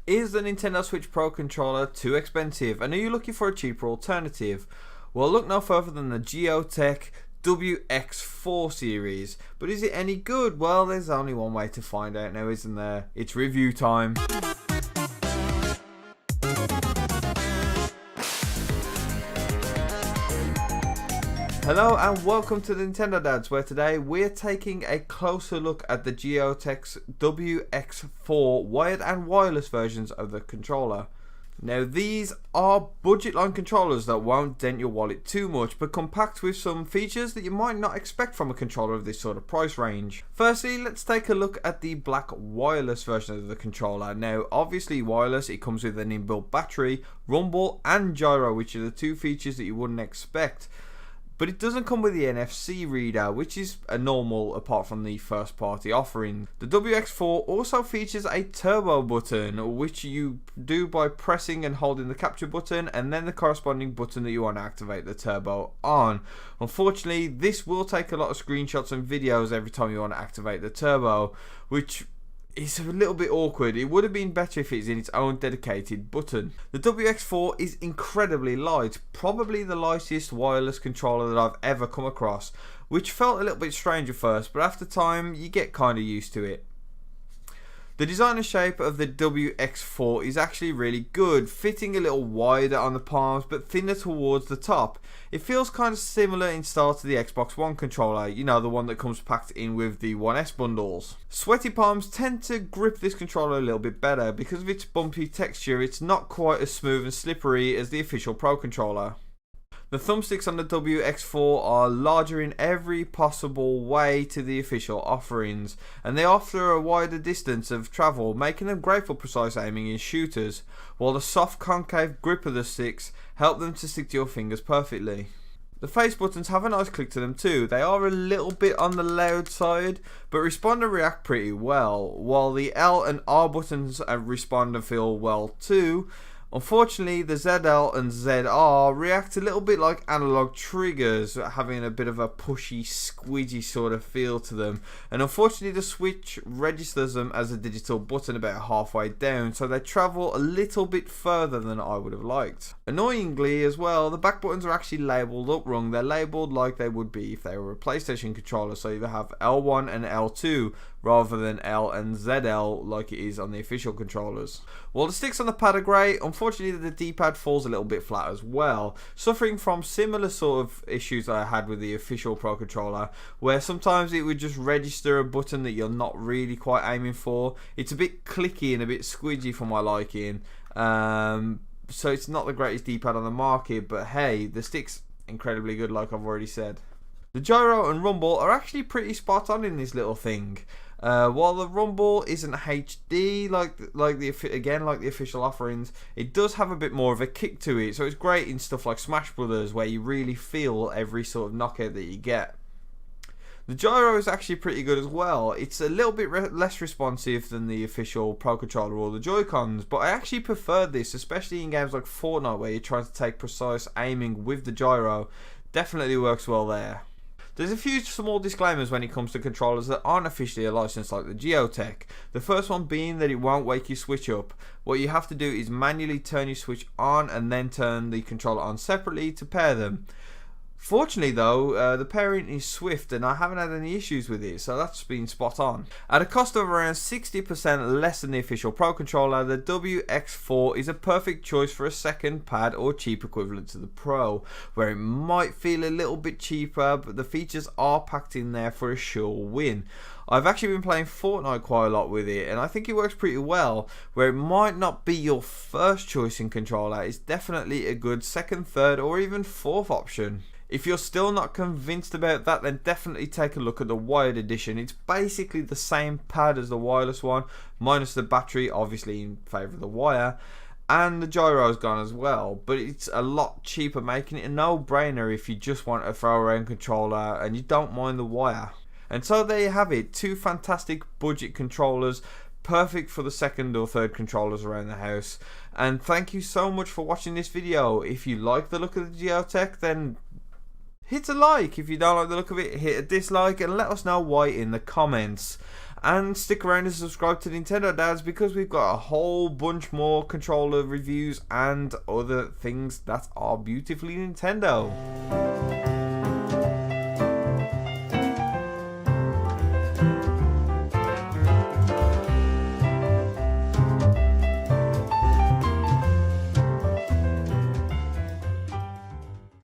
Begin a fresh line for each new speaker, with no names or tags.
Is the Nintendo Switch Pro controller too expensive, and are you looking for a cheaper alternative? Well, look no further than the Gioteck WX4 series. But is it any good? Well, there's only one way to find out now, isn't there? It's review time. Hello and welcome to the Nintendo Dads, where today we're taking a closer look at the Gioteck's WX4 wired and wireless versions of the controller. Now, these are budget line controllers that won't dent your wallet too much, but come packed with some features that you might not expect from a controller of this sort of price range. Firstly, let's take a look at the black wireless version of the controller. Now, obviously wireless, it comes with an inbuilt battery, rumble and gyro, which are the two features that you wouldn't expect. But it doesn't come with the NFC reader, which is a normal apart from the first party offering. The WX4 also features a turbo button, which you do by pressing and holding the capture button and then the corresponding button that you want to activate the turbo on. Unfortunately, this will take a lot of screenshots and videos every time you want to activate the turbo, which it's a little bit awkward. It would have been better if it's in its own dedicated button. The WX4 is incredibly light, probably the lightest wireless controller that I've ever come across, which felt a little bit strange at first, but after time you get kind of used to it. The design and shape of the WX4 is actually really good, fitting a little wider on the palms but thinner towards the top. It feels kind of similar in style to the Xbox One controller, you know, the one that comes packed in with the 1S bundles. Sweaty palms tend to grip this controller a little bit better. Because of its bumpy texture, it's not quite as smooth and slippery as the official Pro controller. The thumbsticks on the WX4 are larger in every possible way to the official offerings, and they offer a wider distance of travel, making them great for precise aiming in shooters, while the soft concave grip of the sticks help them to stick to your fingers perfectly. The face buttons have a nice click to them too. They are a little bit on the loud side, but respond and react pretty well, while the L and R buttons respond and feel well too. Unfortunately, the ZL and ZR react a little bit like analog triggers, having a bit of a pushy, squidgy sort of feel to them. And unfortunately, the Switch registers them as a digital button about halfway down, so they travel a little bit further than I would have liked. Annoyingly as well, the back buttons are actually labelled up wrong. They're labelled like they would be if they were a PlayStation controller, so you have L1 and L2 rather than L and ZL like it is on the official controllers. While the sticks on the pad are great, unfortunately the D-pad falls a little bit flat as well, suffering from similar sort of issues that I had with the official Pro controller, where sometimes it would just register a button that you're not really quite aiming for. It's a bit clicky and a bit squidgy for my liking, so it's not the greatest D-pad on the market, but hey, the stick's incredibly good like I've already said. The gyro and rumble are actually pretty spot on in this little thing. While the rumble isn't HD like the official offerings, it does have a bit more of a kick to it, so it's great in stuff like Smash Brothers where you really feel every sort of knockout that you get. The gyro is actually pretty good as well. It's a little bit less responsive than the official Pro controller or the Joy-Cons, but I actually prefer this, especially in games like Fortnite where you're trying to take precise aiming with the gyro. Definitely works well there. There's a few small disclaimers when it comes to controllers that aren't officially a license like the Gioteck. The first one being that it won't wake your Switch up. What you have to do is manually turn your Switch on and then turn the controller on separately to pair them. Fortunately though, the pairing is swift and I haven't had any issues with it, so that's been spot on. At a cost of around 60% less than the official Pro controller, the WX4 is a perfect choice for a second pad or cheap equivalent to the Pro, where it might feel a little bit cheaper, but the features are packed in there for a sure win. I've actually been playing Fortnite quite a lot with it, and I think it works pretty well. Where it might not be your first choice in controller, it's definitely a good second, third, or even fourth option. If you're still not convinced about that, then definitely take a look at the wired edition. It's basically the same pad as the wireless one, minus the battery, obviously in favour of the wire, and the gyro's gone as well, but it's a lot cheaper, making it a no-brainer if you just want a throw-around controller and you don't mind the wire. And so there you have it, two fantastic budget controllers, perfect for the second or third controllers around the house. And thank you so much for watching this video. If you like the look of the Gioteck, then hit a like. If you don't like the look of it, hit a dislike and let us know why in the comments. And stick around and subscribe to Nintendo Dads, because we've got a whole bunch more controller reviews and other things that are beautifully Nintendo.